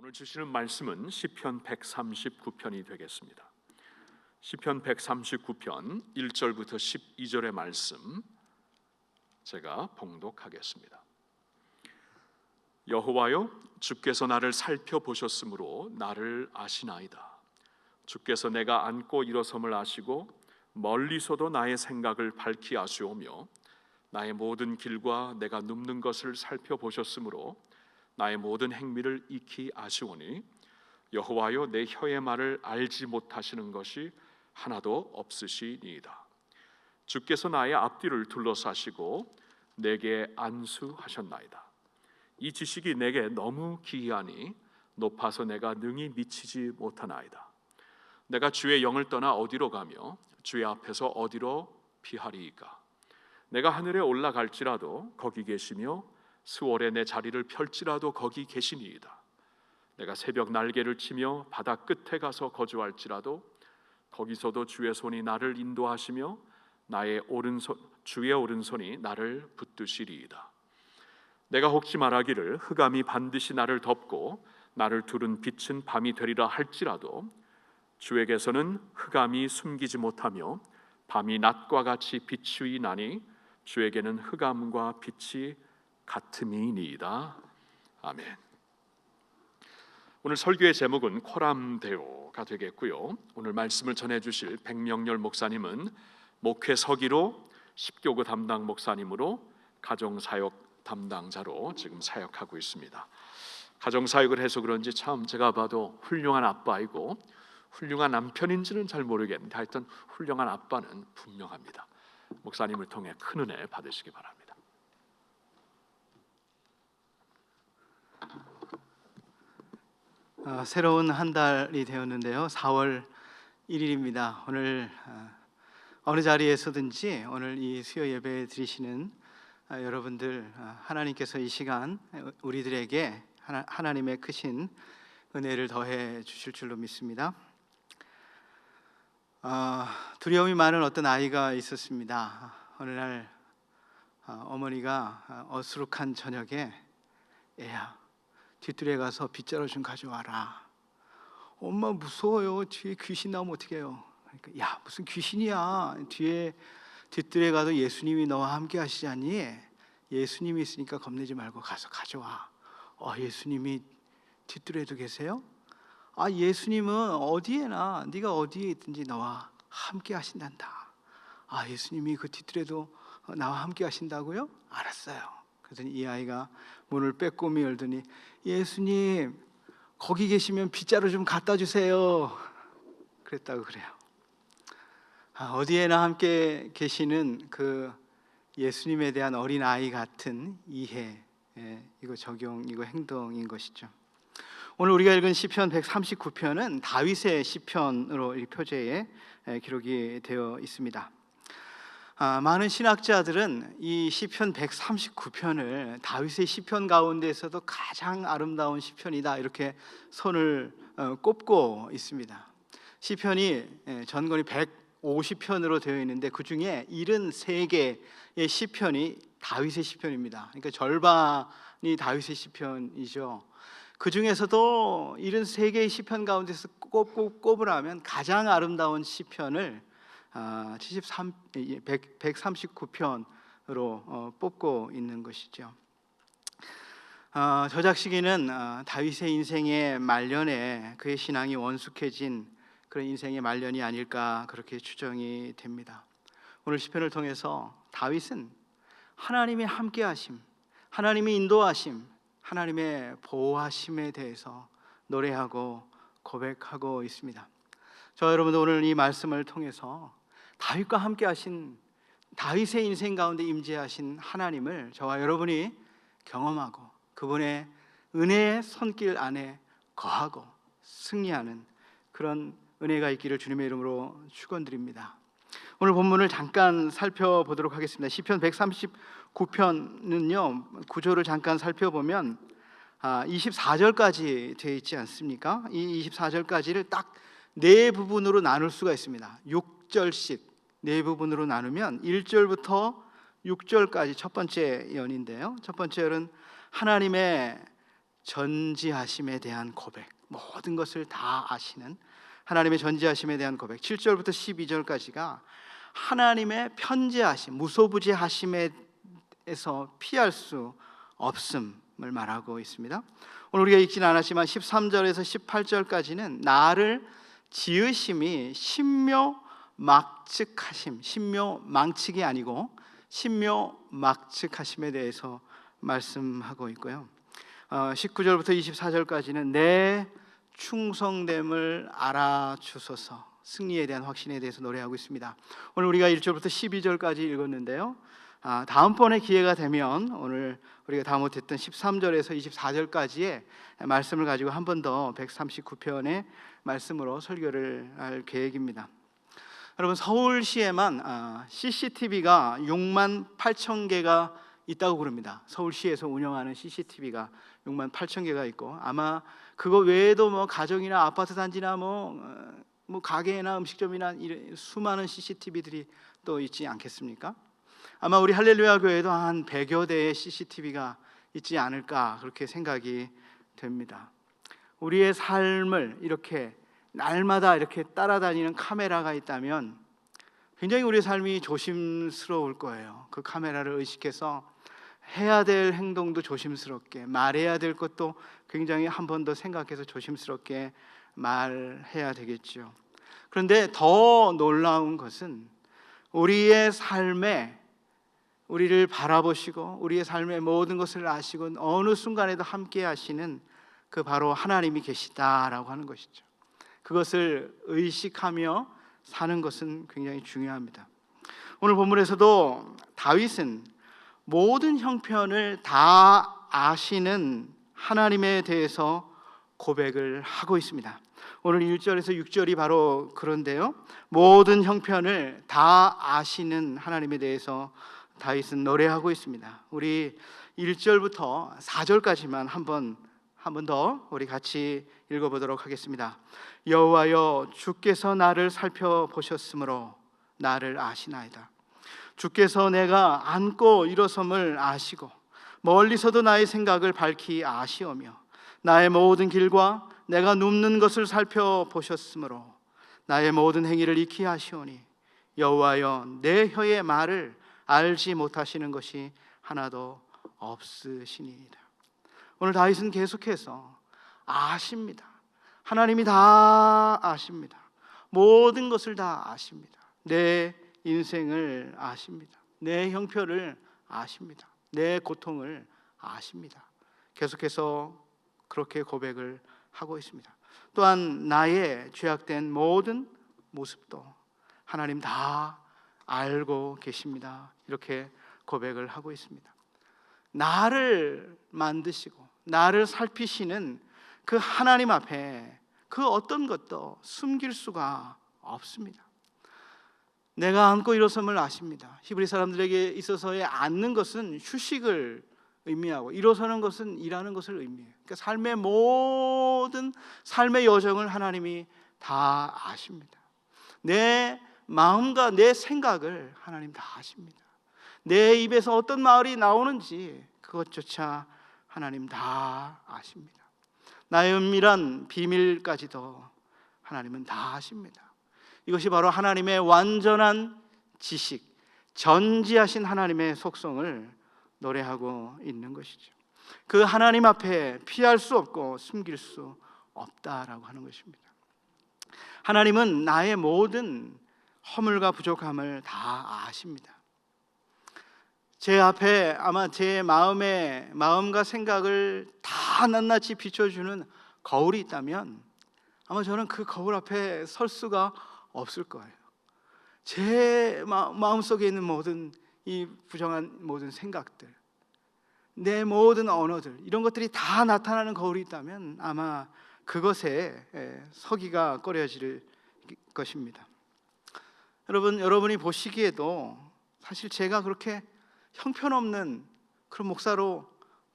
오늘 주시는 말씀은 시편 139편이 되겠습니다. 시편 139편 1절부터 12절의 말씀 제가 봉독하겠습니다. 여호와여, 주께서 나를 살펴보셨으므로 나를 아시나이다. 주께서 내가 앉고 일어섬을 아시고 멀리서도 나의 생각을 밝히 아시오며 나의 모든 길과 내가 눕는 것을 살펴보셨으므로 나의 모든 행미를 익히 아시오니 여호와여, 내 혀의 말을 알지 못하시는 것이 하나도 없으시니이다. 주께서 나의 앞뒤를 둘러싸시고 내게 안수하셨나이다. 이 지식이 내게 너무 기이하니 높아서 내가 능히 미치지 못하나이다. 내가 주의 영을 떠나 어디로 가며 주의 앞에서 어디로 피하리이까? 내가 하늘에 올라갈지라도 거기 계시며 수월에 내 자리를 펼지라도 거기 계시니이다. 내가 새벽 날개를 치며 바다 끝에 가서 거주할지라도 거기서도 주의 손이 나를 인도하시며 주의 오른손이 나를 붙드시리이다. 내가 혹시 말하기를 흑암이 반드시 나를 덮고 나를 두른 빛은 밤이 되리라 할지라도 주에게서는 흑암이 숨기지 못하며 밤이 낮과 같이 비추이 나니 주에게는 흑암과 빛이 같음이니이다. 아멘. 오늘 설교의 제목은 코람데오가 되겠고요. 오늘 말씀을 전해주실 백명렬 목사님은 목회 서기로 10교구 담당 목사님으로 가정사역 담당자로 지금 사역하고 있습니다. 가정사역을 해서 그런지 참 제가 봐도 훌륭한 아빠이고 훌륭한 남편인지는 잘 모르겠는데 하여튼 훌륭한 아빠는 분명합니다. 목사님을 통해 큰 은혜 받으시기 바랍니다. 새로운 한 달이 되었는데요. 4월 1일입니다. 오늘 어느 자리에서든지 오늘 이 수요 예배 드리시는 여러분들, 하나님께서 이 시간 우리들에게 하나님의 크신 은혜를 더해 주실 줄로 믿습니다. 두려움이 많은 어떤 아이가 있었습니다. 어느 날 어머니가 어수룩한 저녁에 애야, 뒷뜰에 가서 빗자루 좀 가져와라. 엄마 무서워요. 뒤에 귀신 나오면 어떡해요? 그러니까 야, 무슨 귀신이야. 뒷뜰에 가도 예수님이 너와 함께 하시자니 예수님이 있으니까 겁내지 말고 가서 가져와. 예수님이 뒷뜰에도 계세요? 예수님은 어디에나 네가 어디에 있든지 너와 함께 하신단다. 예수님이 그 뒷뜰에도 나와 함께 하신다고요? 알았어요. 그랬더니 이 아이가 문을 빼꼼히 열더니 예수님, 거기 계시면 빗자루 좀 갖다 주세요. 그랬다고 그래요. 어디에나 함께 계시는 그 예수님에 대한 어린아이 같은 이해, 이거 적용, 이거 행동인 것이죠. 오늘 우리가 읽은 시편 139편은 다윗의 시편으로 이 표제에 기록이 되어 있습니다. 많은 신학자들은 이 시편 139편을 다윗의 시편 가운데서도 가장 아름다운 시편이다 이렇게 손을 꼽고 있습니다. 시편이 전권이 150편으로 되어 있는데 그 중에 73개의 시편이 다윗의 시편입니다. 그러니까 절반이 다윗의 시편이죠. 그 중에서도 73개의 시편 가운데서 꼽으라면 가장 아름다운 시편을 139편으로 뽑고 있는 것이죠. 저작 시기는 다윗의 인생의 말년에 그의 신앙이 원숙해진 그런 인생의 말년이 아닐까 그렇게 추정이 됩니다. 오늘 시편을 통해서 다윗은 하나님의 함께하심, 하나님의 인도하심, 하나님의 보호하심에 대해서 노래하고 고백하고 있습니다. 저 여러분도 오늘 이 말씀을 통해서 다윗과 함께 하신, 다윗의 인생 가운데 임재하신 하나님을 저와 여러분이 경험하고 그분의 은혜의 손길 안에 거하고 승리하는 그런 은혜가 있기를 주님의 이름으로 축원드립니다. 오늘 본문을 잠깐 살펴보도록 하겠습니다. 시편 139편은요, 구조를 잠깐 살펴보면 24절까지 되어 있지 않습니까? 이 24절까지를 딱 네 부분으로 나눌 수가 있습니다. 6절씩 네 부분으로 나누면 1절부터 6절까지 첫 번째 연인데요. 첫 번째 열은 하나님의 전지하심에 대한 고백, 모든 것을 다 아시는 하나님의 전지하심에 대한 고백. 7절부터 12절까지가 하나님의 편재하심, 무소부재하심에서 피할 수 없음을 말하고 있습니다. 오늘 우리가 읽지는 않았지만 13절에서 18절까지는 나를 지으심이 신묘막측하심, 신묘망측이 아니고 신묘막측하심에 대해서 말씀하고 있고요. 19절부터 24절까지는 내 충성됨을 알아주소서, 승리에 대한 확신에 대해서 노래하고 있습니다. 오늘 우리가 1절부터 12절까지 읽었는데요. 다음번에 기회가 되면 오늘 우리가 다 못했던 13절에서 24절까지의 말씀을 가지고 한 번 더 139편의 말씀으로 설교를 할 계획입니다. 여러분, 서울시에만 CCTV가 6만 8천 개가 있다고 그럽니다. 서울시에서 운영하는 CCTV가 6만 8천 개가 있고, 아마 그거 외에도 뭐 가정이나 아파트 단지나 뭐 가게나 음식점이나 이런 수많은 CCTV들이 또 있지 않겠습니까? 아마 우리 할렐루야 교회도 한 100여 대의 CCTV가 있지 않을까, 그렇게 생각이 됩니다. 우리의 삶을 이렇게 날마다 이렇게 따라다니는 카메라가 있다면 굉장히 우리의 삶이 조심스러울 거예요. 그 카메라를 의식해서 해야 될 행동도 조심스럽게, 말해야 될 것도 굉장히 한 번 더 생각해서 조심스럽게 말해야 되겠죠. 그런데 더 놀라운 것은 우리의 삶에, 우리를 바라보시고 우리의 삶의 모든 것을 아시고 어느 순간에도 함께 하시는 그 바로 하나님이 계시다라고 하는 것이죠. 그것을 의식하며 사는 것은 굉장히 중요합니다. 오늘 본문에서도 다윗은 모든 형편을 다 아시는 하나님에 대해서 고백을 하고 있습니다. 오늘 1절에서 6절이 바로 그런데요. 모든 형편을 다 아시는 하나님에 대해서 다윗은 노래하고 있습니다. 우리 1절부터 4절까지만 한 번 더 우리 같이 읽어보도록 하겠습니다. 여호와여, 주께서 나를 살펴보셨으므로 나를 아시나이다. 주께서 내가 앉고 일어섬을 아시고 멀리서도 나의 생각을 밝히 아시오며 나의 모든 길과 내가 눕는 것을 살펴보셨으므로 나의 모든 행위를 익히 아시오니 여호와여, 내 혀의 말을 알지 못하시는 것이 하나도 없으시니이다. 오늘 다윗은 계속해서 아십니다. 하나님이 다 아십니다. 모든 것을 다 아십니다. 내 인생을 아십니다. 내 형편을 아십니다. 내 고통을 아십니다. 계속해서 그렇게 고백을 하고 있습니다. 또한 나의 죄악된 모든 모습도 하나님 다 알고 계십니다. 이렇게 고백을 하고 있습니다. 나를 만드시고 나를 살피시는 그 하나님 앞에 그 어떤 것도 숨길 수가 없습니다. 내가 앉고 일어섬을 아십니다. 히브리 사람들에게 있어서의 앉는 것은 휴식을 의미하고 일어서는 것은 일하는 것을 의미해요. 그러니까 삶의 모든 삶의 여정을 하나님이 다 아십니다. 내 마음과 내 생각을 하나님 다 아십니다. 내 입에서 어떤 말이 나오는지 그것조차 하나님 다 아십니다. 나의 은밀한 비밀까지도 하나님은 다 아십니다. 이것이 바로 하나님의 완전한 지식, 전지하신 하나님의 속성을 노래하고 있는 것이죠. 그 하나님 앞에 피할 수 없고 숨길 수 없다라고 하는 것입니다. 하나님은 나의 모든 허물과 부족함을 다 아십니다. 제 앞에 아마 제 마음과 생각을 다 낱낱이 비춰주는 거울이 있다면 아마 저는 그 거울 앞에 설 수가 없을 거예요. 제 마음속에 있는 모든 이 부정한 모든 생각들, 내 모든 언어들, 이런 것들이 다 나타나는 거울이 있다면 아마 그것에 서기가 꺼려질 것입니다. 여러분이 보시기에도 사실 제가 그렇게 형편없는 그런 목사로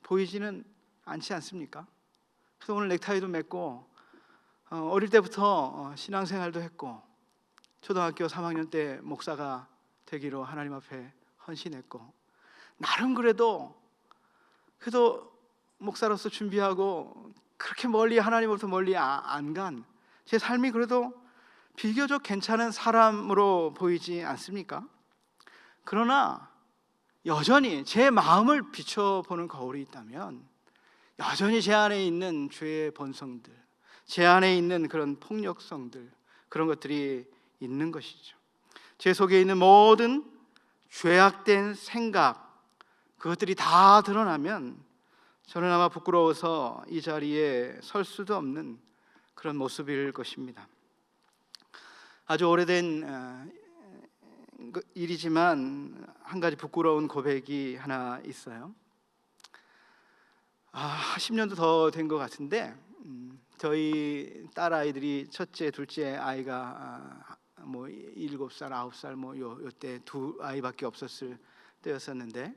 보이지는 않지 않습니까? 그래서 오늘 넥타이도 맸고 어릴 때부터 신앙생활도 했고 초등학교 3학년 때 목사가 되기로 하나님 앞에 헌신했고 나름 그래도 목사로서 준비하고 그렇게 멀리 하나님으로부터 멀리 안 간 제 삶이 그래도 비교적 괜찮은 사람으로 보이지 않습니까? 그러나 여전히 제 마음을 비춰보는 거울이 있다면 여전히 제 안에 있는 죄의 본성들, 제 안에 있는 그런 폭력성들, 그런 것들이 있는 것이죠. 제 속에 있는 모든 죄악된 생각, 그것들이 다 드러나면 저는 아마 부끄러워서 이 자리에 설 수도 없는 그런 모습일 것입니다. 아주 오래된 일이지만 한 가지 부끄러운 고백이 하나 있어요. 10년도 더 된 것 같은데 저희 딸 아이들이 첫째, 둘째 아이가 뭐 7살, 9살 뭐 요때 두 아이밖에 없었을 때였었는데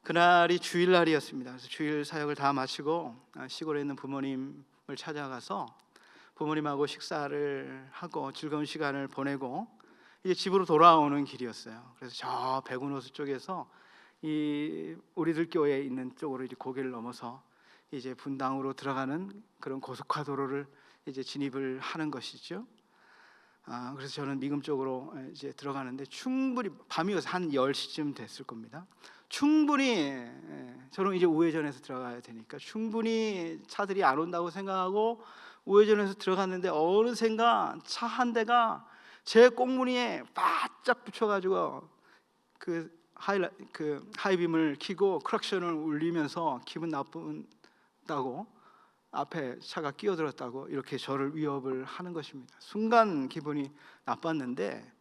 그날이 주일날이었습니다. 그래서 주일 사역을 다 마치고 시골에 있는 부모님을 찾아가서 부모님하고 식사를 하고 즐거운 시간을 보내고 이제 집으로 돌아오는 길이었어요. 그래서 저 백운호수 쪽에서 이 우리들 교회에 있는 쪽으로 이제 고개를 넘어서 이제 분당으로 들어가는 그런 고속화도로를 이제 진입을 하는 것이죠. 그래서 저는 미금 쪽으로 이제 들어가는데 충분히 밤이어서 한 10시쯤 됐을 겁니다. 충분히 저는 이제 우회전해서 들어가야 되니까 충분히 차들이 안 온다고 생각하고 우회전해서 들어갔는데 어느샌가 차 한 대가 제 꽁무니에 바짝 붙여가지고 그 하이빔을 켜고 크락션을 울리면서 기분 나쁜다고 앞에 차가 끼어들었다고 이렇게 저를 위협을 하는 것입니다. 순간 기분이 나빴는데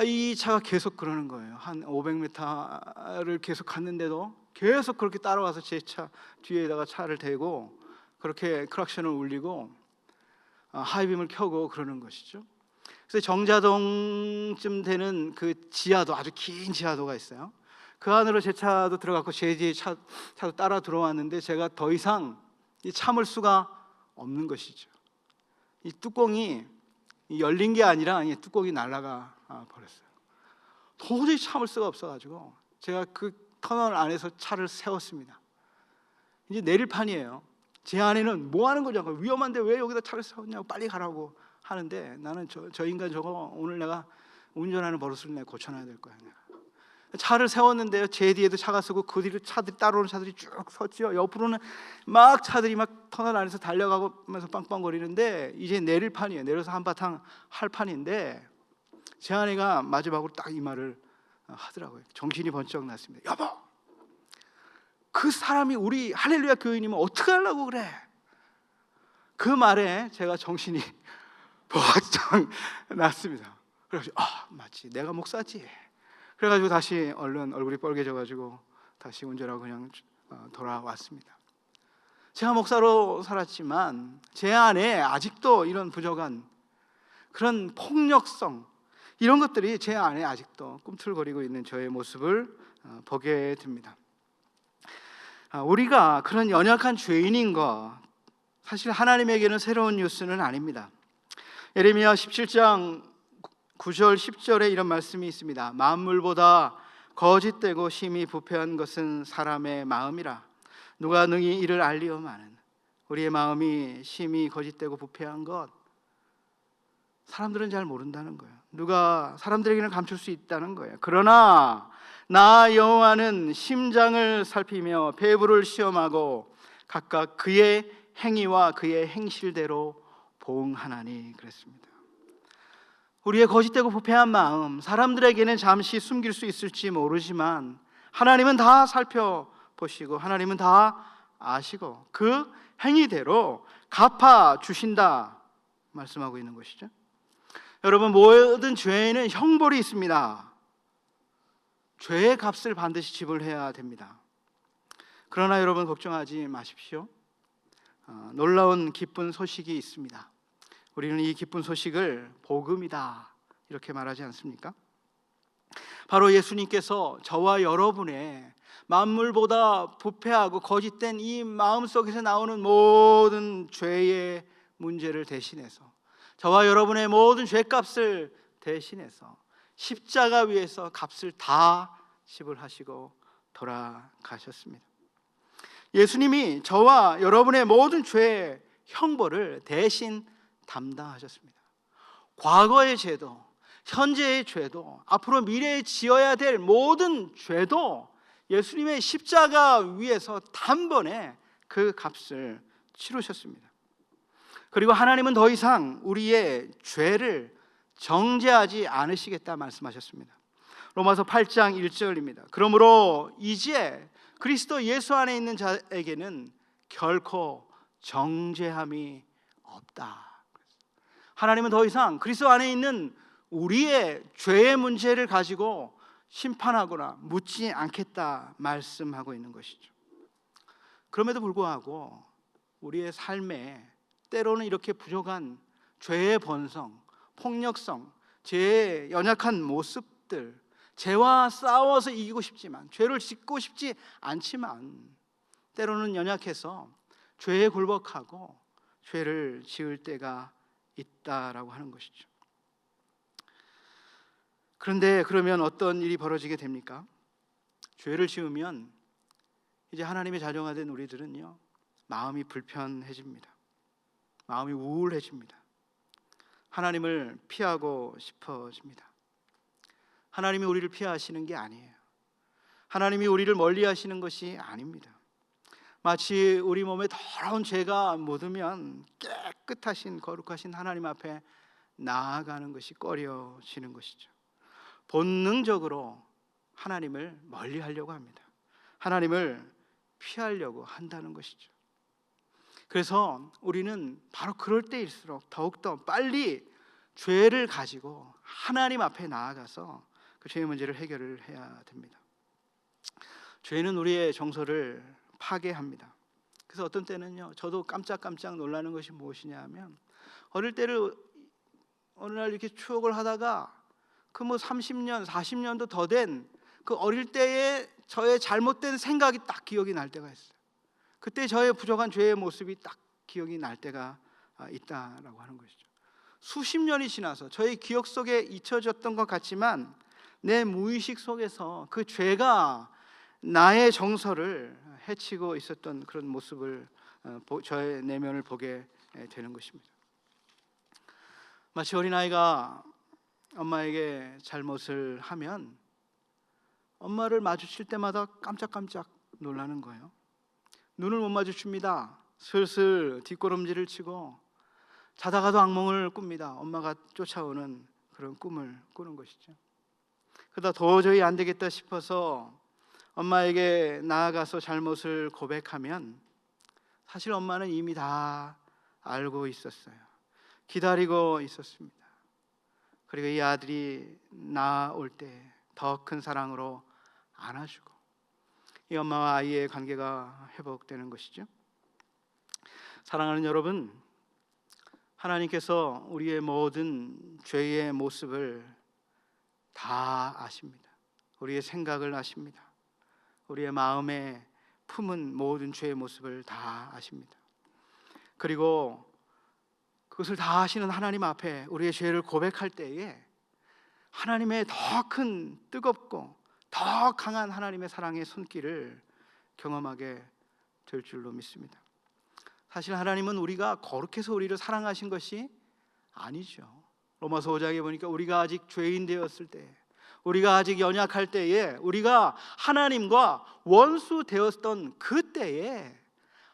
이 차가 계속 그러는 거예요. 한 500m를 계속 갔는데도 계속 그렇게 따라와서 제 차 뒤에다가 차를 대고 그렇게 크락션을 울리고 하이빔을 켜고 그러는 것이죠. 그래서 정자동쯤 되는 그 지하도, 아주 긴 지하도가 있어요. 그 안으로 제 차도 들어갔고 제 뒤에 차도 따라 들어왔는데 제가 더 이상 참을 수가 없는 것이죠. 이 뚜껑이 열린 게 아니라 뚜껑이 날아가 버렸어요. 도저히 참을 수가 없어가지고 제가 그 터널 안에서 차를 세웠습니다. 이제 내릴 판이에요. 제 안에는 뭐 하는 거냐고, 위험한데 왜 여기다 차를 세웠냐고, 빨리 가라고 하는데 나는 저 인간 저거 오늘 내가 운전하는 버릇을 내가 고쳐놔야 될 거야. 내가. 차를 세웠는데요, 제 뒤에도 차가 서고 그 뒤로 차들이 따라오는 차들이 쭉 섰죠. 옆으로는 막 차들이 막 터널 안에서 달려가면서 빵빵거리는데 이제 내릴 판이에요. 내려서 한바탕 할 판인데 제 아내가 마지막으로 딱 이 말을 하더라고요. 정신이 번쩍 났습니다. 여보, 그 사람이 우리 할렐루야 교인이면 어떻게 하려고 그래? 그 말에 제가 정신이 번쩍 났습니다. 그래서 맞지, 내가 목사지. 그래가지고 다시 얼른 얼굴이 빨개져가지고 다시 운전하고 그냥 돌아왔습니다. 제가 목사로 살았지만 제 안에 아직도 이런 부족한 그런 폭력성, 이런 것들이 제 안에 아직도 꿈틀거리고 있는 저의 모습을 보게 됩니다. 우리가 그런 연약한 죄인인 것, 사실 하나님에게는 새로운 뉴스는 아닙니다. 예레미야 17장 9절 10절에 이런 말씀이 있습니다. 만물보다 거짓되고 심히 부패한 것은 사람의 마음이라. 누가 능히 이를 알리오마는. 우리의 마음이 심히 거짓되고 부패한 것, 사람들은 잘 모른다는 거예요. 누가 사람들에게는 감출 수 있다는 거예요. 그러나 나 여호와는 심장을 살피며 배부를 시험하고 각각 그의 행위와 그의 행실대로 보응하나니 그랬습니다. 우리의 거짓되고 부패한 마음, 사람들에게는 잠시 숨길 수 있을지 모르지만 하나님은 다 살펴보시고 하나님은 다 아시고 그 행위대로 갚아주신다 말씀하고 있는 것이죠. 여러분, 모든 죄에는 형벌이 있습니다. 죄의 값을 반드시 지불해야 됩니다. 그러나 여러분 걱정하지 마십시오. 놀라운 기쁜 소식이 있습니다. 우리는 이 기쁜 소식을 복음이다 이렇게 말하지 않습니까? 바로 예수님께서 저와 여러분의 만물보다 부패하고 거짓된 이 마음속에서 나오는 모든 죄의 문제를 대신해서, 저와 여러분의 모든 죄값을 대신해서 십자가 위에서 값을 다 지불하시고 돌아가셨습니다. 예수님이 저와 여러분의 모든 죄의 형벌을 대신 담당하셨습니다. 과거의 죄도, 현재의 죄도, 앞으로 미래에 지어야 될 모든 죄도 예수님의 십자가 위에서 단번에 그 값을 치르셨습니다. 그리고 하나님은 더 이상 우리의 죄를 정죄하지 않으시겠다 말씀하셨습니다. 로마서 8장 1절입니다. 그러므로 이제 그리스도 예수 안에 있는 자에게는 결코 정죄함이 없다. 하나님은 더 이상 그리스도 안에 있는 우리의 죄의 문제를 가지고 심판하거나 묻지 않겠다 말씀하고 있는 것이죠. 그럼에도 불구하고 우리의 삶에 때로는 이렇게 부족한 죄의 본성, 폭력성, 죄의 연약한 모습들, 죄와 싸워서 이기고 싶지만, 죄를 짓고 싶지 않지만 때로는 연약해서 죄에 굴복하고 죄를 지을 때가 있다라고 하는 것이죠. 그런데 그러면 어떤 일이 벌어지게 됩니까? 죄를 지으면 이제 하나님의 자녀가 된 우리들은요, 마음이 불편해집니다. 마음이 우울해집니다. 하나님을 피하고 싶어집니다. 하나님이 우리를 피하시는 게 아니에요. 하나님이 우리를 멀리 하시는 것이 아닙니다. 마치 우리 몸에 더러운 죄가 묻으면 깨끗하신 거룩하신 하나님 앞에 나아가는 것이 꺼려지는 것이죠. 본능적으로 하나님을 멀리 하려고 합니다. 하나님을 피하려고 한다는 것이죠. 그래서 우리는 바로 그럴 때일수록 더욱더 빨리 죄를 가지고 하나님 앞에 나아가서 그 죄의 문제를 해결을 해야 됩니다. 죄는 우리의 정서를 파괴합니다. 그래서 어떤 때는요, 저도 깜짝깜짝 놀라는 것이 무엇이냐 하면, 어릴 때를 어느 날 이렇게 추억을 하다가 그 30년, 40년도 더 된 그 어릴 때의 저의 잘못된 생각이 딱 기억이 날 때가 있어요. 그때 저의 부족한 죄의 모습이 딱 기억이 날 때가 있다라고 하는 것이죠. 수십 년이 지나서 저의 기억 속에 잊혀졌던 것 같지만 내 무의식 속에서 그 죄가 나의 정서를 해치고 있었던 그런 모습을, 저의 내면을 보게 되는 것입니다. 마치 어린아이가 엄마에게 잘못을 하면 엄마를 마주칠 때마다 깜짝깜짝 놀라는 거예요. 눈을 못 마주칩니다. 슬슬 뒷걸음질을 치고 자다가도 악몽을 꿉니다. 엄마가 쫓아오는 그런 꿈을 꾸는 것이죠. 그러다 도저히 안 되겠다 싶어서 엄마에게 나아가서 잘못을 고백하면 사실 엄마는 이미 다 알고 있었어요. 기다리고 있었습니다. 그리고 이 아들이 나올 때 더 큰 사랑으로 안아주고 이 엄마와 아이의 관계가 회복되는 것이죠. 사랑하는 여러분, 하나님께서 우리의 모든 죄의 모습을 다 아십니다. 우리의 생각을 아십니다. 우리의 마음에 품은 모든 죄의 모습을 다 아십니다. 그리고 그것을 다 아시는 하나님 앞에 우리의 죄를 고백할 때에 하나님의 더 큰 뜨겁고 더 강한 하나님의 사랑의 손길을 경험하게 될 줄로 믿습니다. 사실 하나님은 우리가 거룩해서 우리를 사랑하신 것이 아니죠. 로마서 5장에 보니까 우리가 아직 죄인 되었을 때, 우리가 아직 연약할 때에, 우리가 하나님과 원수 되었던 그때에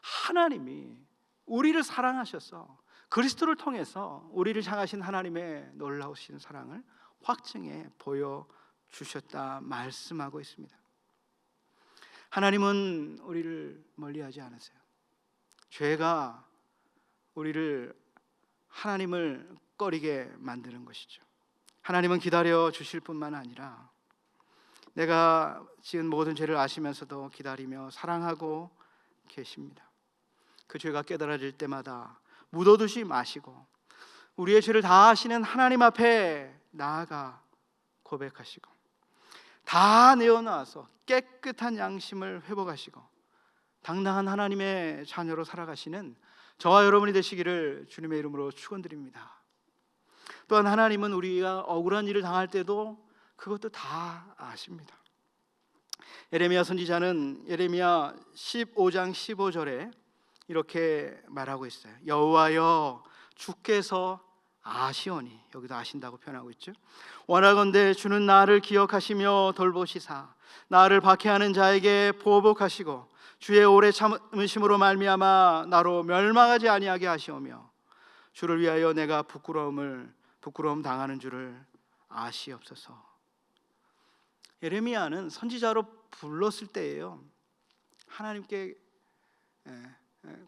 하나님이 우리를 사랑하셔서 그리스도를 통해서 우리를 향하신 하나님의 놀라우신 사랑을 확증해 보여주셨다 말씀하고 있습니다. 하나님은 우리를 멀리하지 않으세요. 죄가 우리를 하나님을 꺼리게 만드는 것이죠. 하나님은 기다려 주실 뿐만 아니라 내가 지은 모든 죄를 아시면서도 기다리며 사랑하고 계십니다. 그 죄가 깨달아질 때마다 묻어두지 마시고 우리의 죄를 다 아시는 하나님 앞에 나아가 고백하시고 다 내어놔서 깨끗한 양심을 회복하시고 당당한 하나님의 자녀로 살아가시는 저와 여러분이 되시기를 주님의 이름으로 축원드립니다. 또한 하나님은 우리가 억울한 일을 당할 때도 그것도 다 아십니다. 예레미야 선지자는 예레미야 15장 15절에 이렇게 말하고 있어요. 여호와여 주께서 아시오니, 여기도 아신다고 표현하고 있죠. 원하건대 주는 나를 기억하시며 돌보시사 나를 박해하는 자에게 보복하시고 주의 오래 참으심으로 말미암아 나로 멸망하지 아니하게 하시오며 주를 위하여 내가 부끄러움 당하는 줄을 아시옵소서. 예레미야는 선지자로 불렀을 때예요, 하나님께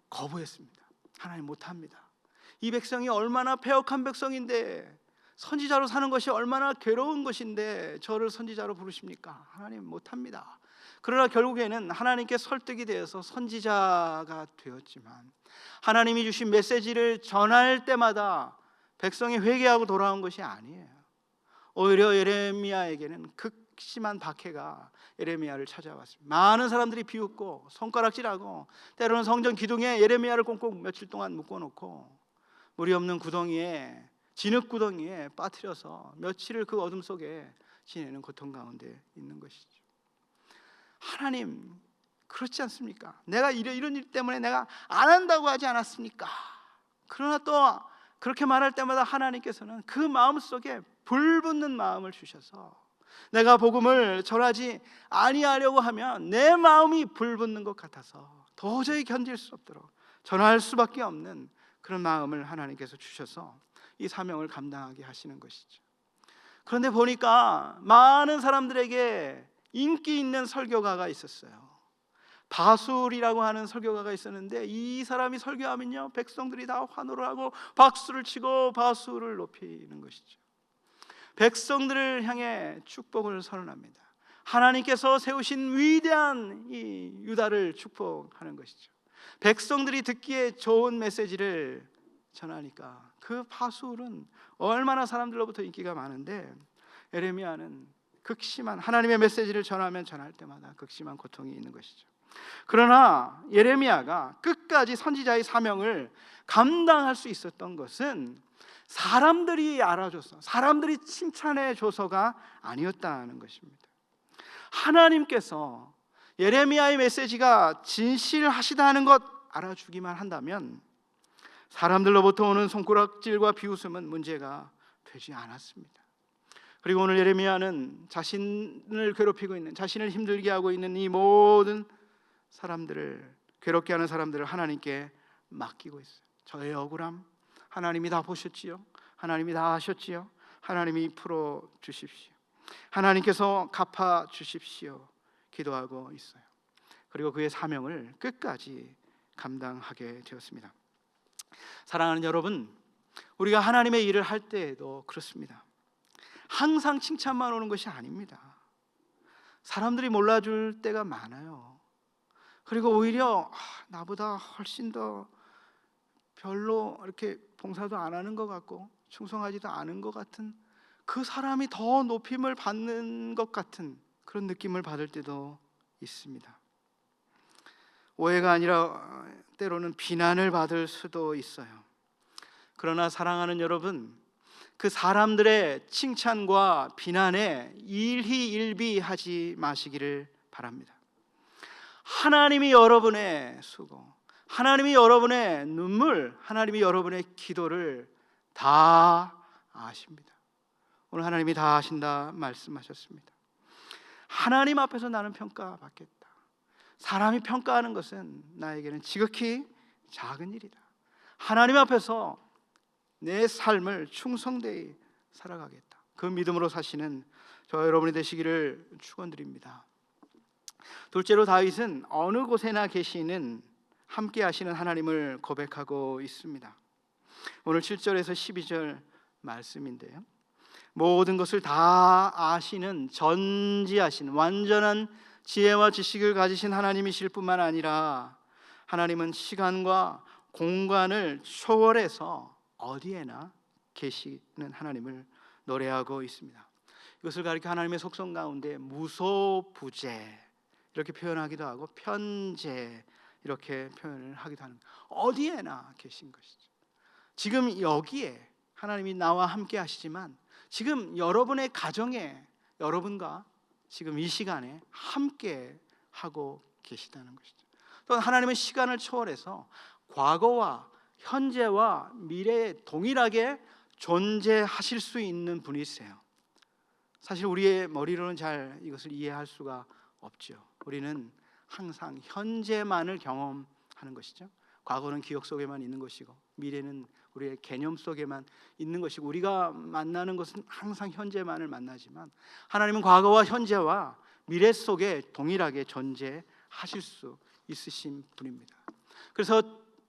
거부했습니다. 하나님 못합니다. 이 백성이 얼마나 패역한 백성인데, 선지자로 사는 것이 얼마나 괴로운 것인데 저를 선지자로 부르십니까? 하나님 못합니다. 그러나 결국에는 하나님께 설득이 되어서 선지자가 되었지만, 하나님이 주신 메시지를 전할 때마다 백성이 회개하고 돌아온 것이 아니에요. 오히려 예레미야에게는 극심한 박해가 예레미야를 찾아왔습니다. 많은 사람들이 비웃고 손가락질하고, 때로는 성전 기둥에 예레미야를 꽁꽁 며칠 동안 묶어놓고 물이 없는 구덩이에, 진흙 구덩이에 빠뜨려서 며칠을 그 어둠 속에 지내는 고통 가운데 있는 것이죠. 하나님 그렇지 않습니까? 내가 이런 일 때문에 내가 안 한다고 하지 않았습니까? 그러나 또 그렇게 말할 때마다 하나님께서는 그 마음속에 불붙는 마음을 주셔서, 내가 복음을 전하지 아니하려고 하면 내 마음이 불붙는 것 같아서 도저히 견딜 수 없도록 전할 수밖에 없는 그런 마음을 하나님께서 주셔서 이 사명을 감당하게 하시는 것이죠. 그런데 보니까 많은 사람들에게 인기 있는 설교가가 있었어요. 바술이라고 하는 설교가가 있었는데, 이 사람이 설교하면요 백성들이 다 환호를 하고 박수를 치고 바술을 높이는 것이죠. 백성들을 향해 축복을 선언합니다. 하나님께서 세우신 위대한 이 유다를 축복하는 것이죠. 백성들이 듣기에 좋은 메시지를 전하니까 그 바술은 얼마나 사람들로부터 인기가 많은데, 예레미야는 극심한 하나님의 메시지를 전하면 전할 때마다 극심한 고통이 있는 것이죠. 그러나 예레미야가 끝까지 선지자의 사명을 감당할 수 있었던 것은 사람들이 알아줘서, 사람들이 칭찬해 줘서가 아니었다는 것입니다. 하나님께서 예레미야의 메시지가 진실하시다는 것 알아주기만 한다면 사람들로부터 오는 손가락질과 비웃음은 문제가 되지 않았습니다. 그리고 오늘 예레미야는 자신을 괴롭히고 있는, 자신을 힘들게 하고 있는 이 모든 사람들을, 괴롭게 하는 사람들을 하나님께 맡기고 있어요. 저의 억울함 하나님이 다 보셨지요. 하나님이 다 아셨지요. 하나님이 풀어주십시오. 하나님께서 갚아주십시오. 기도하고 있어요. 그리고 그의 사명을 끝까지 감당하게 되었습니다. 사랑하는 여러분, 우리가 하나님의 일을 할 때에도 그렇습니다. 항상 칭찬만 오는 것이 아닙니다. 사람들이 몰라줄 때가 많아요. 그리고 오히려 나보다 훨씬 더 별로 이렇게 봉사도 안 하는 것 같고 충성하지도 않은 것 같은, 그 사람이 더 높임을 받는 것 같은 그런 느낌을 받을 때도 있습니다. 오해가 아니라 때로는 비난을 받을 수도 있어요. 그러나 사랑하는 여러분, 그 사람들의 칭찬과 비난에 일희일비하지 마시기를 바랍니다. 하나님이 여러분의 수고, 하나님이 여러분의 눈물, 하나님이 여러분의 기도를 다 아십니다. 오늘 하나님이 다 아신다 말씀하셨습니다. 하나님 앞에서 나는 평가받겠다. 사람이 평가하는 것은 나에게는 지극히 작은 일이다. 하나님 앞에서 내 삶을 충성되이 살아가겠다. 그 믿음으로 사시는 저 여러분이 되시기를 축원드립니다. 둘째로 다윗은 어느 곳에나 계시는 함께 하시는 하나님을 고백하고 있습니다. 오늘 7절에서 12절 말씀인데요, 모든 것을 다 아시는 전지하신 완전한 지혜와 지식을 가지신 하나님이실 뿐만 아니라, 하나님은 시간과 공간을 초월해서 어디에나 계시는 하나님을 노래하고 있습니다. 이것을 가리켜 하나님의 속성 가운데 무소부재 이렇게 표현하기도 하고 편재 이렇게 표현을 하기도 하는, 어디에나 계신 것이죠. 지금 여기에 하나님이 나와 함께 하시지만, 지금 여러분의 가정에 여러분과 지금 이 시간에 함께 하고 계시다는 것이죠. 또 하나님은 시간을 초월해서 과거와 현재와 미래에 동일하게 존재하실 수 있는 분이세요. 사실 우리의 머리로는 잘 이것을 이해할 수가 없죠. 우리는 항상 현재만을 경험하는 것이죠. 과거는 기억 속에만 있는 것이고 미래는 우리의 개념 속에만 있는 것이고 우리가 만나는 것은 항상 현재만을 만나지만 하나님은 과거와 현재와 미래 속에 동일하게 존재하실 수 있으신 분입니다. 그래서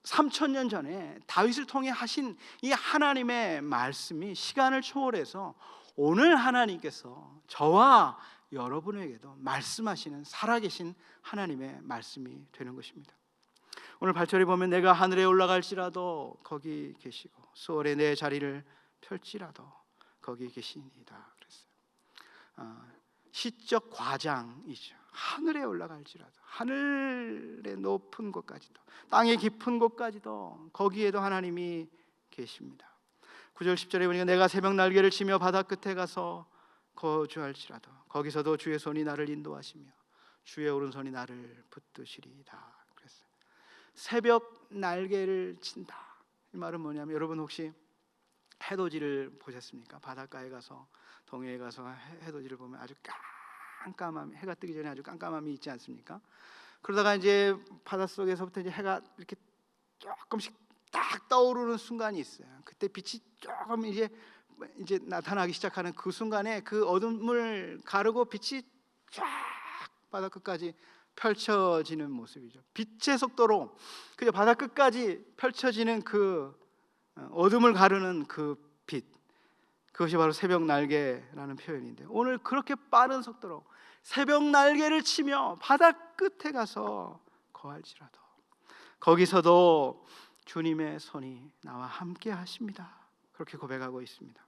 3000년 전에 다윗을 통해 하신 이 하나님의 말씀이 시간을 초월해서 오늘 하나님께서 저와 여러분에게도 말씀하시는 살아계신 하나님의 말씀이 되는 것입니다. 오늘 8절에 보면 내가 하늘에 올라갈지라도 거기 계시고 수월에 내 자리를 펼지라도 거기 계시니이다 그랬어요. 시적 과장이죠. 하늘에 올라갈지라도 하늘의 높은 곳까지도 땅의 깊은 곳까지도 거기에도 하나님이 계십니다. 9절 10절에 보니까 내가 새벽 날개를 치며 바다 끝에 가서 거주할지라도 거기서도 주의 손이 나를 인도하시며 주의 오른손이 나를 붙드시리이다 그랬어요. 새벽 날개를 친다. 이 말은 뭐냐면 여러분 혹시 해돋이를 보셨습니까? 바닷가에 가서 동해에 가서 해돋이를 보면 아주 깜깜함, 해가 뜨기 전에 아주 깜깜함이 있지 않습니까? 그러다가 이제 바닷속에서부터 이제 해가 이렇게 조금씩 딱 떠오르는 순간이 있어요. 그때 빛이 조금 이제 나타나기 시작하는 그 순간에 그 어둠을 가르고 빛이 쫙 바다 끝까지 펼쳐지는 모습이죠. 빛의 속도로 그저 바다 끝까지 펼쳐지는 그 어둠을 가르는 그 빛, 그것이 바로 새벽 날개라는 표현인데 오늘 그렇게 빠른 속도로 새벽 날개를 치며 바다 끝에 가서 거할지라도 거기서도 주님의 손이 나와 함께 하십니다. 그렇게 고백하고 있습니다.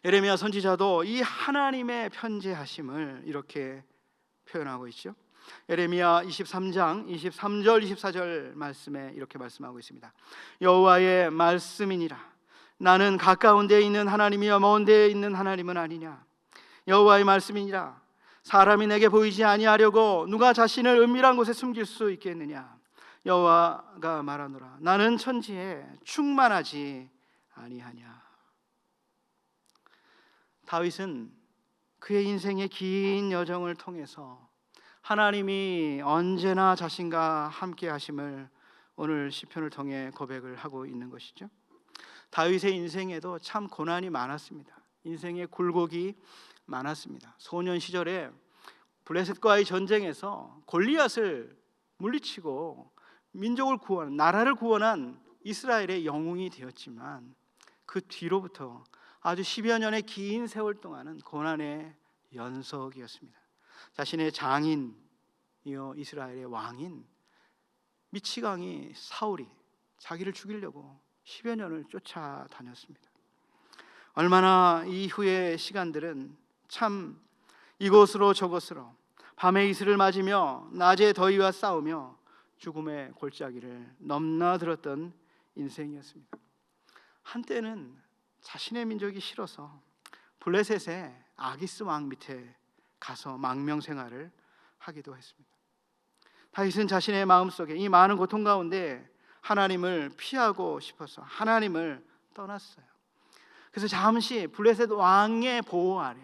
예레미야 선지자도 이 하나님의 편재하심을 이렇게 표현하고 있죠. 예레미야 23장 23절 24절 말씀에 이렇게 말씀하고 있습니다. 여호와의 말씀이니라 나는 가까운 데에 있는 하나님이여 먼 데에 있는 하나님은 아니냐. 여호와의 말씀이니라 사람이 내게 보이지 아니하려고 누가 자신을 은밀한 곳에 숨길 수 있겠느냐. 여호와가 말하노라 나는 천지에 충만하지 아니하냐. 다윗은 그의 인생의 긴 여정을 통해서 하나님이 언제나 자신과 함께 하심을 오늘 시편을 통해 고백을 하고 있는 것이죠. 다윗의 인생에도 참 고난이 많았습니다. 인생의 굴곡이 많았습니다. 소년 시절에 블레셋과의 전쟁에서 골리앗을 물리치고 민족을 구원, 나라를 구원한 이스라엘의 영웅이 되었지만 그 뒤로부터 아주 10여 년의 긴 세월 동안은 고난의 연속이었습니다. 자신의 장인이요 이스라엘의 왕인 미치광이 사울이 자기를 죽이려고 10여 년을 쫓아다녔습니다. 얼마나 이후의 시간들은 참 이곳으로 저곳으로 밤에 이슬을 맞으며 낮에 더위와 싸우며 죽음의 골짜기를 넘나들었던 인생이었습니다. 한때는 자신의 민족이 싫어서 블레셋의 아기스 왕 밑에 가서 망명 생활을 하기도 했습니다. 다윗은 자신의 마음속에 이 많은 고통 가운데 하나님을 피하고 싶어서 하나님을 떠났어요. 그래서 잠시 블레셋 왕의 보호 아래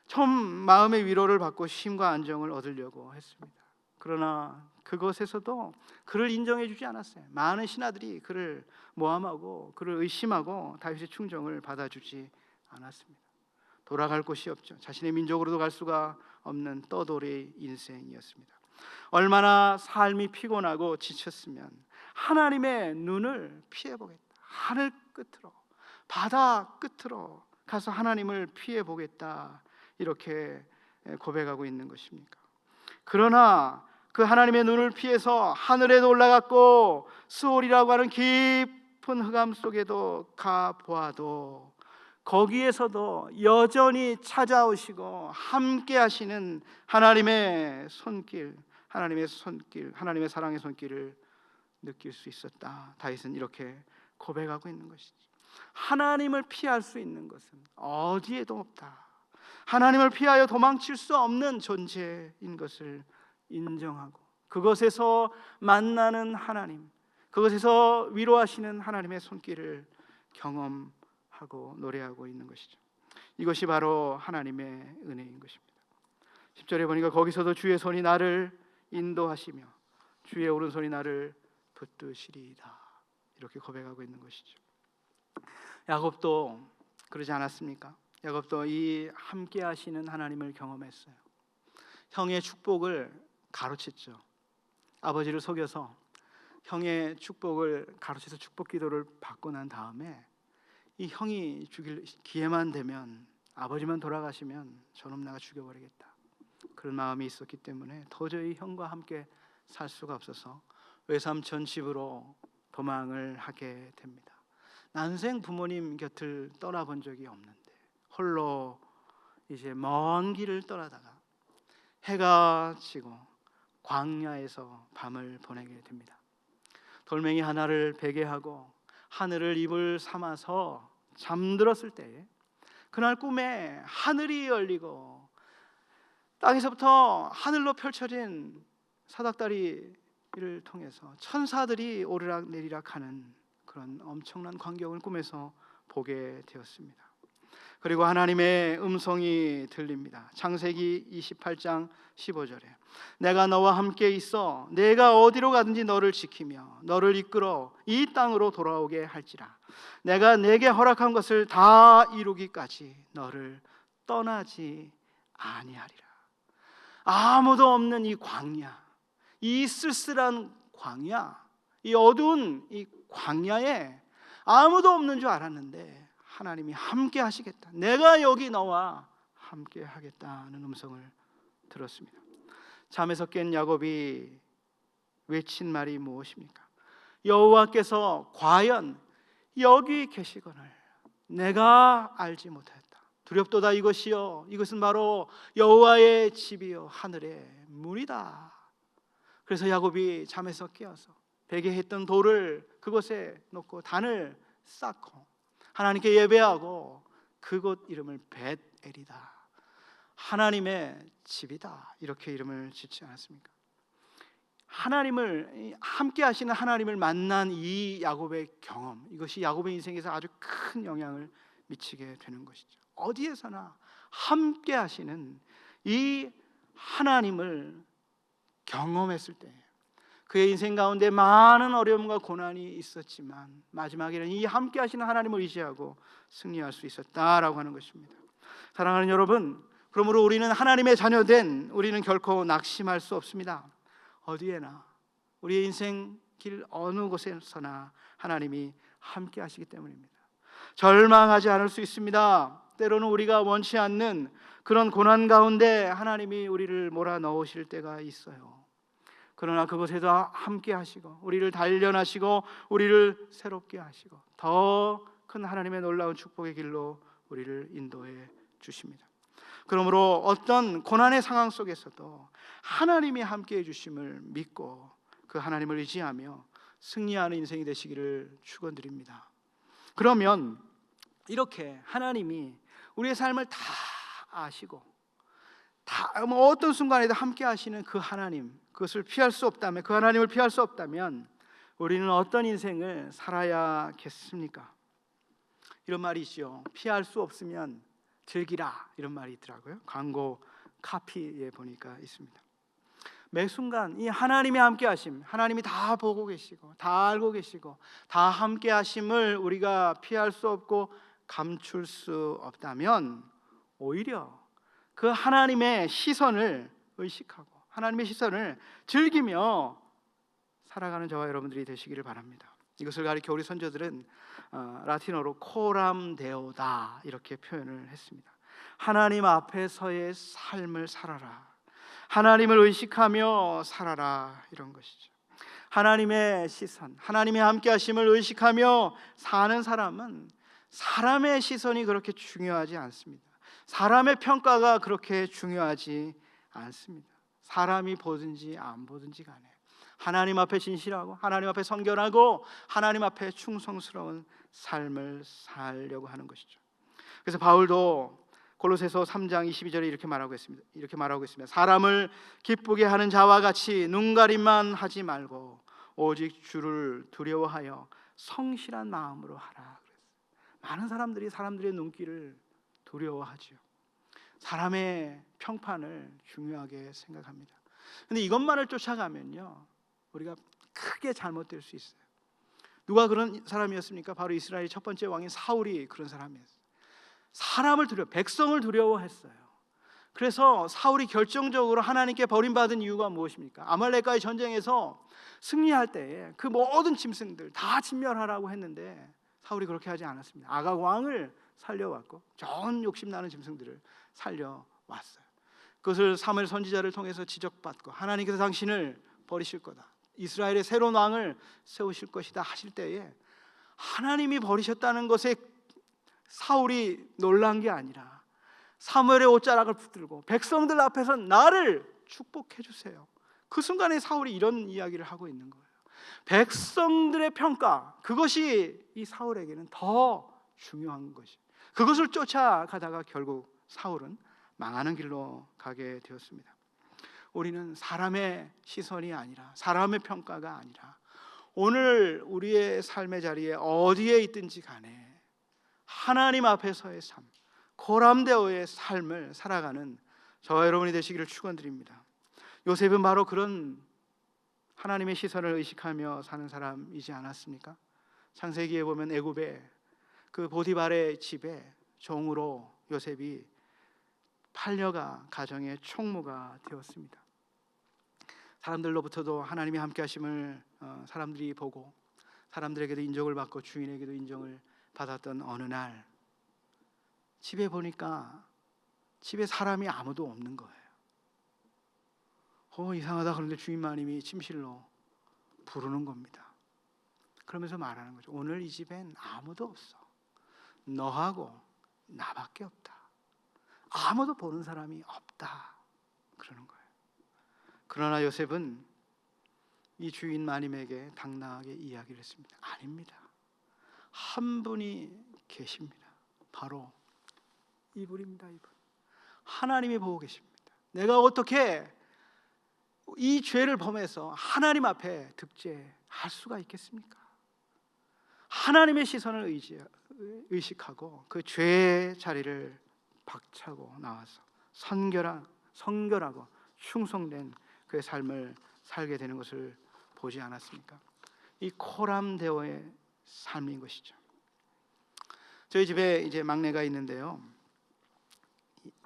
좀 마음의 위로를 받고 쉼과 안정을 얻으려고 했습니다. 그러나 그것에서도 그를 인정해 주지 않았어요. 많은 신하들이 그를 모함하고 그를 의심하고 다윗의 충정을 받아주지 않았습니다. 돌아갈 곳이 없죠. 자신의 민족으로도 갈 수가 없는 떠돌이 인생이었습니다. 얼마나 삶이 피곤하고 지쳤으면 하나님의 눈을 피해보겠다. 하늘 끝으로 바다 끝으로 가서 하나님을 피해보겠다. 이렇게 고백하고 있는 것입니까? 그러나 그 하나님의 눈을 피해서 하늘에도 올라갔고 스올이라고 하는 깊은 흑암 속에도 가보아도 거기에서도 여전히 찾아오시고 함께 하시는 하나님의 손길, 하나님의 사랑의 손길을 느낄 수 있었다. 다윗은 이렇게 고백하고 있는 것이지. 하나님을 피할 수 있는 것은 어디에도 없다. 하나님을 피하여 도망칠 수 없는 존재인 것을 인정하고 그것에서 만나는 하나님, 그것에서 위로하시는 하나님의 손길을 경험하고 노래하고 있는 것이죠. 이것이 바로 하나님의 은혜인 것입니다. 10절에 보니까 거기서도 주의 손이 나를 인도하시며 주의 오른손이 나를 붙드시리이다, 이렇게 고백하고 있는 것이죠. 야곱도 그러지 않았습니까? 야곱도 이 함께 하시는 하나님을 경험했어요. 형의 축복을 가로챘죠. 아버지를 속여서 형의 축복을 가로채서 축복 기도를 받고 난 다음에 이 형이 죽일 기회만 되면, 아버지만 돌아가시면 저놈 내가 죽여버리겠다, 그런 마음이 있었기 때문에 도저히 형과 함께 살 수가 없어서 외삼촌 집으로 도망을 하게 됩니다. 난생 부모님 곁을 떠나본 적이 없는데 홀로 이제 먼 길을 떠나다가 해가 지고 광야에서 밤을 보내게 됩니다. 돌멩이 하나를 베게 하고 하늘을 이불 삼아서 잠들었을 때에 그날 꿈에 하늘이 열리고 땅에서부터 하늘로 펼쳐진 사닥다리를 통해서 천사들이 오르락 내리락 하는 그런 엄청난 광경을 꿈에서 보게 되었습니다. 그리고 하나님의 음성이 들립니다. 창세기 28장 15절에 내가 너와 함께 있어 내가 어디로 가든지 너를 지키며 너를 이끌어 이 땅으로 돌아오게 할지라. 내가 내게 허락한 것을 다 이루기까지 너를 떠나지 아니하리라. 아무도 없는 이 광야, 이 쓸쓸한 광야, 이 어두운 이 광야에 아무도 없는 줄 알았는데 하나님이 함께 하시겠다, 내가 여기 너와 함께 하겠다는 음성을 들었습니다. 잠에서 깬 야곱이 외친 말이 무엇입니까? 여호와께서 과연 여기 계시거늘 내가 알지 못하였다. 두렵도다 이것이요, 이것은 바로 여호와의 집이요 하늘의 문이다. 그래서 야곱이 잠에서 깨어서 베게 했던 돌을 그곳에 놓고 단을 쌓고 하나님께 예배하고 그곳 이름을 벳엘이다, 하나님의 집이다, 이렇게 이름을 짓지 않았습니까? 하나님을 함께 하시는 하나님을 만난 이 야곱의 경험, 이것이 야곱의 인생에서 아주 큰 영향을 미치게 되는 것이죠. 어디에서나 함께 하시는 이 하나님을 경험했을 때 그의 인생 가운데 많은 어려움과 고난이 있었지만 마지막에는 이 함께 하시는 하나님을 의지하고 승리할 수 있었다라고 하는 것입니다. 사랑하는 여러분, 그러므로 우리는 하나님의 자녀된 우리는 결코 낙심할 수 없습니다. 어디에나 우리의 인생 길 어느 곳에서나 하나님이 함께 하시기 때문입니다. 절망하지 않을 수 있습니다. 때로는 우리가 원치 않는 그런 고난 가운데 하나님이 우리를 몰아넣으실 때가 있어요. 그러나 그곳에도 함께 하시고 우리를 단련하시고 우리를 새롭게 하시고 더 큰 하나님의 놀라운 축복의 길로 우리를 인도해 주십니다. 그러므로 어떤 고난의 상황 속에서도 하나님이 함께 해주심을 믿고 그 하나님을 의지하며 승리하는 인생이 되시기를 축원드립니다. 그러면 이렇게 하나님이 우리의 삶을 다 아시고 다 어떤 순간에도 함께 하시는 그 하나님, 그것을 피할 수 없다면, 그 하나님을 피할 수 없다면 우리는 어떤 인생을 살아야겠습니까? 이런 말이 있죠. 피할 수 없으면 즐기라, 이런 말이 있더라고요. 광고 카피에 보니까 있습니다. 매 순간 이 하나님이 함께 하심, 하나님이 다 보고 계시고 다 알고 계시고 다 함께 하심을 우리가 피할 수 없고 감출 수 없다면 오히려 그 하나님의 시선을 의식하고 하나님의 시선을 즐기며 살아가는 저와 여러분들이 되시기를 바랍니다. 이것을 가리켜 우리 선조들은 라틴어로 코람 데오다 이렇게 표현을 했습니다. 하나님 앞에서의 삶을 살아라, 하나님을 의식하며 살아라, 이런 것이죠. 하나님의 시선, 하나님의 함께 하심을 의식하며 사는 사람은 사람의 시선이 그렇게 중요하지 않습니다. 사람의 평가가 그렇게 중요하지 않습니다. 사람이 보든지 안 보든지 간에 하나님 앞에 진실하고 하나님 앞에 성결하고 하나님 앞에 충성스러운 삶을 살려고 하는 것이죠. 그래서 바울도 골로새서 3장 22절에 이렇게 말하고 있습니다. 사람을 기쁘게 하는 자와 같이 눈가림만 하지 말고 오직 주를 두려워하여 성실한 마음으로 하라. 많은 사람들이 사람들의 눈길을 두려워하죠. 사람의 평판을 중요하게 생각합니다. 근데 이것만을 쫓아가면요, 우리가 크게 잘못될 수 있어요. 누가 그런 사람이었습니까? 바로 이스라엘의 첫 번째 왕인 사울이 그런 사람이었어요. 백성을 두려워했어요. 그래서 사울이 결정적으로 하나님께 버림받은 이유가 무엇입니까? 아말렉과의 전쟁에서 승리할 때에 그 모든 짐승들 다 진멸하라고 했는데 사울이 그렇게 하지 않았습니다. 아각 왕을 살려왔고 좋은 욕심나는 짐승들을 살려왔어요. 그것을 사무엘 선지자를 통해서 지적받고 하나님께서 당신을 버리실 거다, 이스라엘의 새로운 왕을 세우실 것이다 하실 때에 하나님이 버리셨다는 것에 사울이 놀란 게 아니라 사무엘의 옷자락을 붙들고 백성들 앞에서 나를 축복해 주세요. 그 순간에 사울이 이런 이야기를 하고 있는 거예요. 백성들의 평가, 그것이 이 사울에게는 더 중요한 것이, 그것을 쫓아가다가 결국 사울은 망하는 길로 가게 되었습니다. 우리는 사람의 시선이 아니라, 사람의 평가가 아니라, 오늘 우리의 삶의 자리에 어디에 있든지 간에 하나님 앞에서의 삶, 고람되어의 삶을 살아가는 저와 여러분이 되시기를 축원드립니다. 요셉은 바로 그런 하나님의 시선을 의식하며 사는 사람이지 않았습니까? 창세기에 보면 애굽의 그 보디발의 집에 종으로 요셉이 팔려가 가정의 총무가 되었습니다. 사람들로부터도 하나님이 함께 하심을 사람들이 보고 사람들에게도 인정을 받고 주인에게도 인정을 받았던 어느 날 집에 보니까 집에 사람이 아무도 없는 거예요. 이상하다. 그런데 주인마님이 침실로 부르는 겁니다. 그러면서 말하는 거죠. 오늘 이 집엔 아무도 없어. 너하고 나밖에 없다. 아무도 보는 사람이 없다. 그러는 거예요. 그러나 요셉은 이 주인마님에게 당당하게 이야기를 했습니다. 아닙니다. 한 분이 계십니다. 바로 이분입니다. 이분. 하나님이 보고 계십니다. 내가 어떻게 이 죄를 범해서 하나님 앞에 득죄할 수가 있겠습니까? 하나님의 시선을 의식하고 그 죄의 자리를 박차고 나와서 성결하고 충성된 그의 삶을 살게 되는 것을 보지 않았습니까? 이 코람데오의 삶인 것이죠. 저희 집에 이제 막내가 있는데요,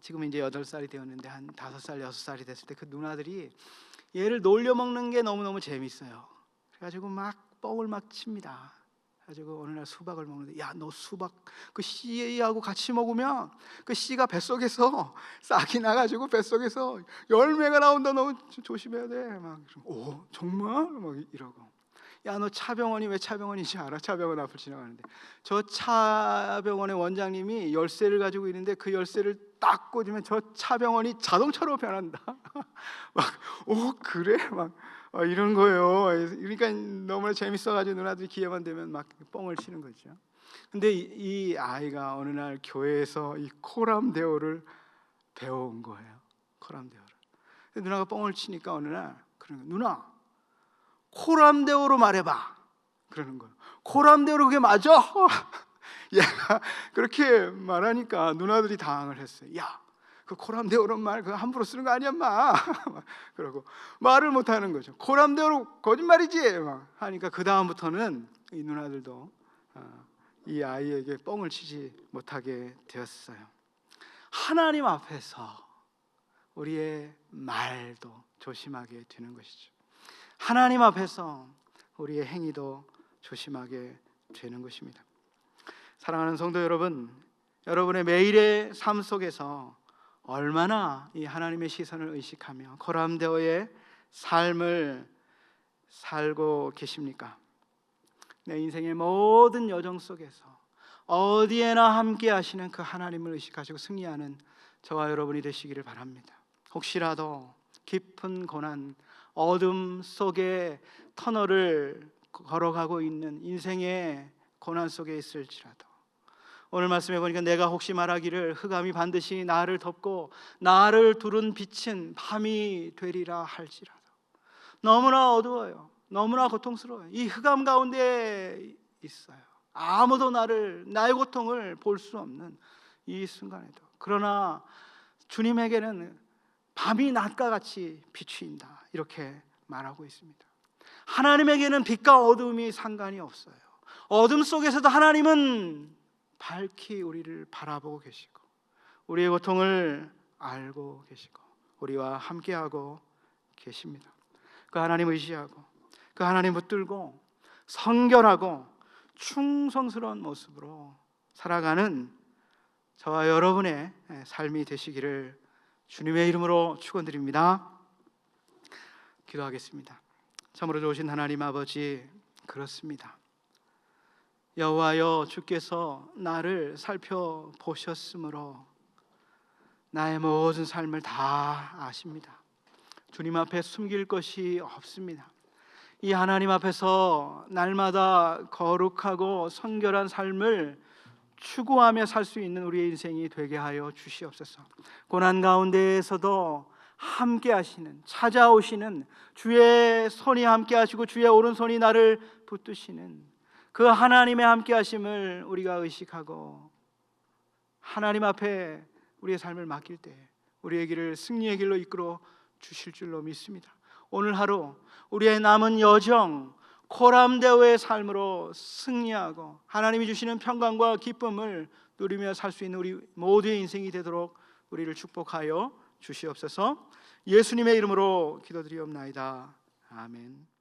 지금 이제 8살이 되었는데 한 5살, 6살이 됐을 때 그 누나들이 얘를 놀려먹는 게 너무너무 재밌어요. 그래가지고 막 뻥을 막 칩니다. 그래가지고 어느 날 수박을 먹는데, 야, 너 수박 그 씨하고 같이 먹으면 그 씨가 뱃속에서 싹이 나가지고 뱃속에서 열매가 나온다. 너 조심해야 돼. 막, 오, 정말? 막 이러고. 야, 너 차병원이 왜 차병원인지 알아? 차병원 앞을 지나가는데 저 차병원의 원장님이 열쇠를 가지고 있는데 그 열쇠를 딱 꽂으면 저 차병원이 자동차로 변한다. 막, 오, 그래? 막 이런 거예요. 그러니까 너무나 재밌어가지고 누나들이 기회만 되면 막 뻥을 치는 거죠. 근데 이 아이가 어느 날 교회에서 이 코람데오를 배워온 거예요. 코람데오를. 누나가 뻥을 치니까 어느 날 그러는 거예요. 누나, 코람데오로 말해봐. 그러는 거예요. 코람데오로 그게 맞아? 얘가 그렇게 말하니까 누나들이 당황을 했어요. 야, 그 코람데오로 말 그거 함부로 쓰는 거 아니야, 마. 그러고 말을 못 하는 거죠. 코람데오로 거짓말이지. 막 하니까 그 다음부터는 이 누나들도 이 아이에게 뻥을 치지 못하게 되었어요. 하나님 앞에서 우리의 말도 조심하게 되는 것이죠. 하나님 앞에서 우리의 행위도 조심하게 되는 것입니다. 사랑하는 성도 여러분, 여러분의 매일의 삶 속에서 얼마나 이 하나님의 시선을 의식하며 코람데오의 삶을 살고 계십니까? 내 인생의 모든 여정 속에서 어디에나 함께 하시는 그 하나님을 의식하시고 승리하는 저와 여러분이 되시기를 바랍니다. 혹시라도 깊은 고난, 어둠 속에 터널을 걸어가고 있는 인생의 고난 속에 있을지라도 오늘 말씀해 보니까 내가 혹시 말하기를 흑암이 반드시 나를 덮고 나를 두른 빛은 밤이 되리라 할지라도 너무나 어두워요. 너무나 고통스러워요. 이 흑암 가운데 있어요. 아무도 나의 고통을 볼 수 없는 이 순간에도, 그러나 주님에게는 밤이 낮과 같이 비추인다, 이렇게 말하고 있습니다. 하나님에게는 빛과 어두움이 상관이 없어요. 어둠 속에서도 하나님은 밝히 우리를 바라보고 계시고 우리의 고통을 알고 계시고 우리와 함께하고 계십니다. 그 하나님 의지하고 그 하나님 붙들고 성결하고 충성스러운 모습으로 살아가는 저와 여러분의 삶이 되시기를 주님의 이름으로 축원드립니다. 기도하겠습니다. 참으로 좋으신 하나님 아버지, 그렇습니다. 여호와여, 주께서 나를 살펴보셨으므로 나의 모든 삶을 다 아십니다. 주님 앞에 숨길 것이 없습니다. 이 하나님 앞에서 날마다 거룩하고 성결한 삶을 추구하며 살 수 있는 우리의 인생이 되게 하여 주시옵소서. 고난 가운데에서도 함께 하시는, 찾아오시는 주의 손이 함께 하시고 주의 오른손이 나를 붙드시는 그 하나님의 함께 하심을 우리가 의식하고 하나님 앞에 우리의 삶을 맡길 때 우리의 길을 승리의 길로 이끌어 주실 줄로 믿습니다. 오늘 하루 우리의 남은 여정 코람데오의 삶으로 승리하고 하나님이 주시는 평강과 기쁨을 누리며 살 수 있는 우리 모두의 인생이 되도록 우리를 축복하여 주시옵소서. 예수님의 이름으로 기도드리옵나이다. 아멘.